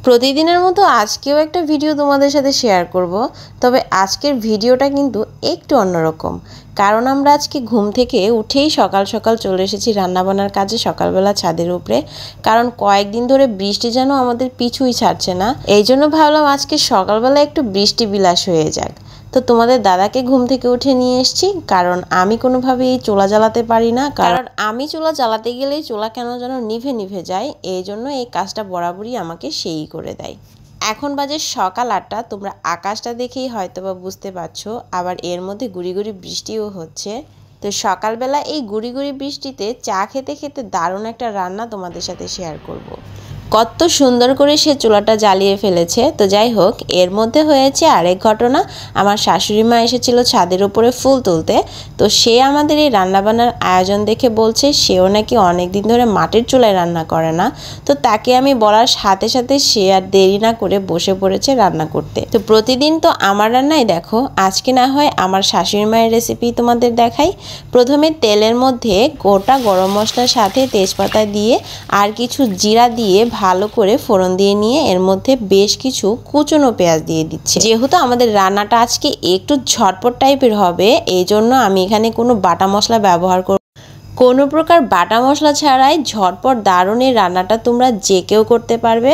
প্রতিদিনের মতো আজকেও একটা ভিডিও তোমাদের সাথে শেয়ার করব। তবে আজকের ভিডিওটা কিন্তু একটু অন্যরকম, কারণ আমরা আজকে ঘুম থেকে উঠেই সকাল সকাল চলে এসেছি রান্নাবান্নার কাজে সকালবেলা ছাদের উপরে। কারণ কয়েকদিন ধরে বৃষ্টি যেন আমাদের পিছুই ছাড়ছে না, এই জন্য ভাবলাম আজকে সকালবেলা একটু বৃষ্টি বিলাস হয়ে যাক। তো তোমাদের দাদাকে ঘুম থেকে উঠে নিয়ে এসেছি, কারণ আমি কোনোভাবেই চুলা জ্বালাতে পারি না। কারণ আমি চুলা জ্বালাতে গেলেই চুলা কেন যেন নিভে নিভে যায়, এই জন্য এই কাজটা বরাবরই আমাকে সেই করে দেয়। এখন বাজে সকাল 8টা, তোমরা আকাশটা দেখেই হয়তো বা বুঝতে পারছো, আবার এর মধ্যে গুড়ি গুড়ি বৃষ্টিও হচ্ছে। তো সকালবেলা এই গুড়ি গুড়ি বৃষ্টিতে চা খেতে খেতে দারুণ একটা রান্না তোমাদের সাথে শেয়ার করব। কত সুন্দর করে সে চুলাটা জ্বালিয়ে ফেলেছে। তো যাই হোক, এর মধ্যে হয়েছে আরেক ঘটনা। আমার শাশুড়ি মা এসেছিল ছাদের উপরে ফুল তুলতে। তো সে আমাদের এই রান্নাবান্নার আয়োজন দেখে বলছে সেও নাকি অনেক দিন ধরে মাটির চুলায় রান্না করে না। তো তাকে আমি বলার সাথে সাথে সে আর দেরি না করে বসে পড়েছে রান্না করতে। তো প্রতিদিন তো আমার রান্নাই দেখো, আজকে না হয় আমার শাশুড়ি মায়ের রেসিপি তোমাদের দেখাই। প্রথমে তেলের মধ্যে গোটা গরম মশলার সাথে তেজপাতা দিয়ে আর কিছু জিরা দিয়ে ভালো করে ফোড়ন দিয়ে নিয়ে এর মধ্যে বেশ কিছু কুচনো পেঁয়াজ দিয়ে দিচ্ছি। যেহেতু আমাদের রান্নাটা আজকে একটু ঝটপট টাইপের হবে, এই জন্য আমি এখানে কোনো বাটা মশলা ব্যবহার করব। কোনো প্রকার বাটা মশলা ছাড়াই ঝটপট দারুণ এই রান্নাটা তোমরা যে কেউ করতে পারবে।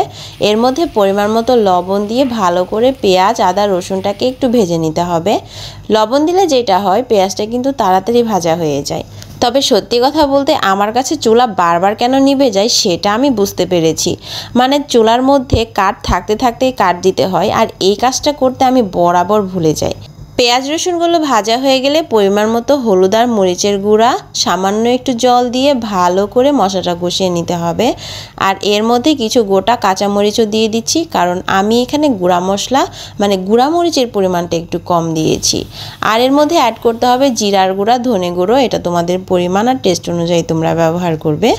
এর মধ্যে পরিমাণ মতো লবণ দিয়ে ভালো করে পেঁয়াজ আদা রসুনটাকে একটু ভেজে নিতে হবে। লবণ দিলে যেটা হয়, পেঁয়াজটা কিন্তু তাড়াতাড়ি ভাজা হয়ে যায়। তবে সত্যি কথা বলতে আমার কাছে চুলা বারবার কেন নিভে যায় সেটা আমি বুঝতে পেরেছি। মানে চুলার মধ্যে কাঠ থাকতে থাকতেই কাঠ দিতে হয়, আর এই কাজটা করতে আমি বরাবর ভুলে যাই। পেঁয়াজ রসুনগুলো ভাজা হয়ে গেলে পরিমাণ মতো হলুদ আর মরিচের গুঁড়া, সামান্য একটু জল দিয়ে ভালো করে মশলাটা কষিয়ে নিতে হবে। আর এর মধ্যে কিছু গোটা কাঁচামরিচও দিয়ে দিচ্ছি, কারণ আমি এখানে গুঁড়া মশলা মানে গুঁড়া মরিচের পরিমাণটা একটু কম দিয়েছি। আর এর মধ্যে অ্যাড করতে হবে জিরার গুঁড়া, ধনে গুঁড়ো, এটা তোমাদের পরিমাণ আর টেস্ট অনুযায়ী তোমরা ব্যবহার করবে।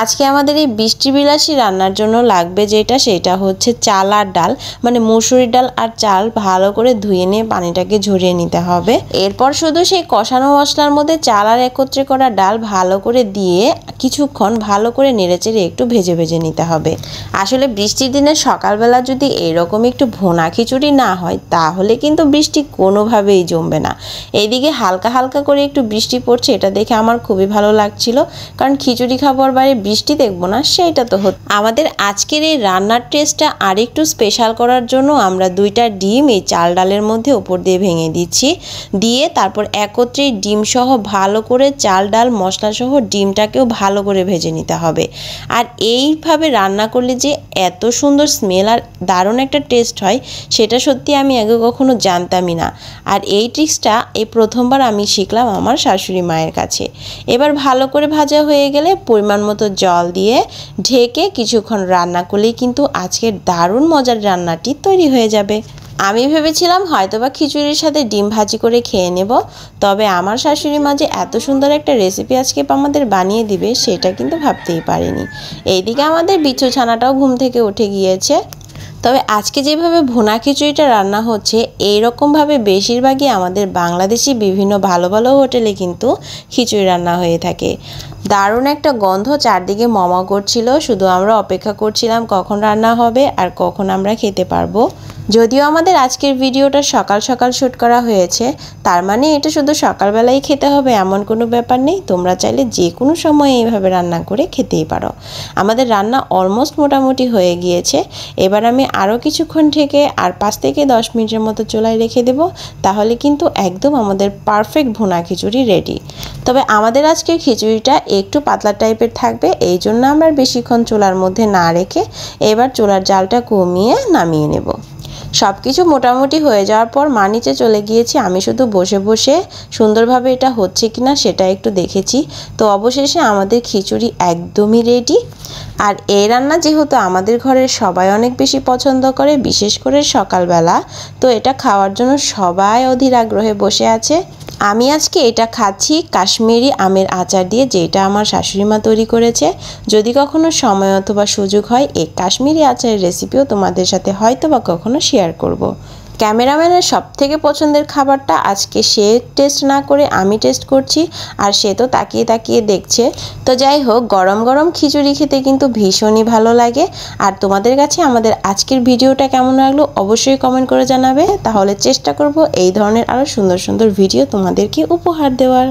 আজকে আমাদের এই বৃষ্টি বিলাসী রান্নার জন্য লাগবে যেটা, সেটা হচ্ছে চাল আর ডাল, মানে মুসুরির ডাল আর চাল ভালো করে ধুয়ে নিয়ে পানিটাকে ঝরিয়ে নিতে হবে। এরপর শুধু সেই কষানো মশলার মধ্যে চাল আর একত্রে করা ডাল ভালো করে দিয়ে কিছুক্ষণ ভালো করে নেড়েচেড়ে একটু ভেজে ভেজে নিতে হবে। আসলে বৃষ্টির দিনে সকালবেলা যদি এরকম একটু ভুনা খিচুড়ি না হয়, তাহলে কিন্তু বৃষ্টি কোনোভাবেই জমবে না। এইদিকে হালকা হালকা করে একটু বৃষ্টি পড়ছে, এটা দেখে আমার খুবই ভালো লাগছিল, কারণ খিচুড়ি খাবার বাইরে বৃষ্টি দেখবো না সেইটা তো হতো। আমাদের আজকের এই রান্নার টেস্টটা আরেকটু স্পেশাল করার জন্য আমরা 2টা ডিম এই চাল ডালের মধ্যে উপর দিয়ে ভেঙে দিচ্ছি, দিয়ে তারপর একত্রে ডিম সহ ভালো করে চাল ডাল মশলা সহ ডিমটাকেও ভালো করে ভেজে নিতে হবে। আর এইভাবে রান্না করলে যে এত সুন্দর স্মেল আর দারুণ একটা টেস্ট হয়, সেটা সত্যি আমি আগে কখনো জানতামই না। আর এই ট্রিক্সটা এই প্রথমবার আমি শিখলাম আমার শাশুড়ি মায়ের কাছে। এবার ভালো করে ভাজা হয়ে গেলে পরিমাণ মতো জল দিয়ে ঢেকে কিছুক্ষণ রান্না করলেই কিন্তু আজকের দারুণ মজার রান্নাটি তৈরি হয়ে যাবে। আমি ভেবেছিলাম হয়তোবা খিচুড়ির সাথে ডিম ভাজি করে খেয়ে নেব, তবে আমার শাশুড়ি মা যে এত সুন্দর একটা রেসিপি আজকে আমাদের বানিয়ে দিবে সেটা কিন্তু ভাবতেই পারিনি। এইদিকে আমাদের বিচ্ছু ছানাটাও ঘুম থেকে উঠে গিয়েছে। তবে আজকে যেভাবে ভুনা খিচুড়িটা রান্না হচ্ছে, এইরকমভাবে বেশিরভাগই আমাদের বাংলাদেশি বিভিন্ন ভালো ভালো হোটেলে কিন্তু খিচুড়ি রান্না হয়ে থাকে। দারুণ একটা গন্ধ চারদিকে মমা করছিল, শুধু আমরা অপেক্ষা করছিলাম কখন রান্না হবে আর কখন আমরা খেতে পারবো। যদিও আমাদের আজকের ভিডিওটা সকাল সকাল শ্যুট করা হয়েছে, তার মানে এটা শুধু সকালবেলাই খেতে হবে এমন কোনো ব্যাপার নেই। তোমরা চাইলে যে কোনো সময় এইভাবে রান্না করে খেতেই পারো। আমাদের রান্না অলমোস্ট মোটামুটি হয়ে গিয়েছে। এবার আমি আরও কিছুক্ষণ থেকে আর 5 থেকে 10 মিনিটের মতো চুলায় রেখে দেব, তাহলে কিন্তু একদম আমাদের পারফেক্ট ভুনা খিচুড়ি রেডি। তবে আমাদের আজকের খিচুড়িটা একটু পাতলা টাইপের থাকবে, এই জন্য আমরা বেশিক্ষণ চুলার মধ্যে না রেখে এবার চুলার জালটা কমিয়ে নামিয়ে নেব। সব কিছু মোটামুটি হয়ে যাওয়ার পর মা নিচে চলে গিয়েছি, আমি শুধু বসে বসে সুন্দরভাবে এটা হচ্ছে কিনা সেটা একটু দেখেছি। তো অবশেষে আমাদের খিচুড়ি একদমই রেডি। আর এই রান্না যেহেতু আমাদের ঘরের সবাই অনেক বেশি পছন্দ করে, বিশেষ করে সকালবেলা, তো এটা খাওয়ার জন্য সবাই অধীর আগ্রহে বসে আছে। আমি আজকে এটা খাচ্ছি কাশ্মীরি আমের আচার দিয়ে, যেটা আমার শাশুড়ি মা তৈরি করেছে। যদি কখনো সময় অথবা সুযোগ হয়, এই কাশ্মীরি আচারের রেসিপিও তোমাদের সাথে হয়তো বা কখনো শেয়ার করব। ক্যামেরাম্যানের সবথেকে পছন্দের খাবারটা আজকে সে টেস্ট না করে আমি টেস্ট করছি, আর সে তো তাকিয়ে তাকিয়ে দেখছে। তো যাই হোক, গরম গরম খিচুড়ি খেতে কিন্তু ভীষণই ভালো লাগে। আর তোমাদের কাছে আমাদের আজকের ভিডিওটা কেমন লাগলো অবশ্যই কমেন্ট করে জানাবে, তাহলে চেষ্টা করব এই ধরনের আরও সুন্দর সুন্দর ভিডিও তোমাদেরকে উপহার দেওয়ার।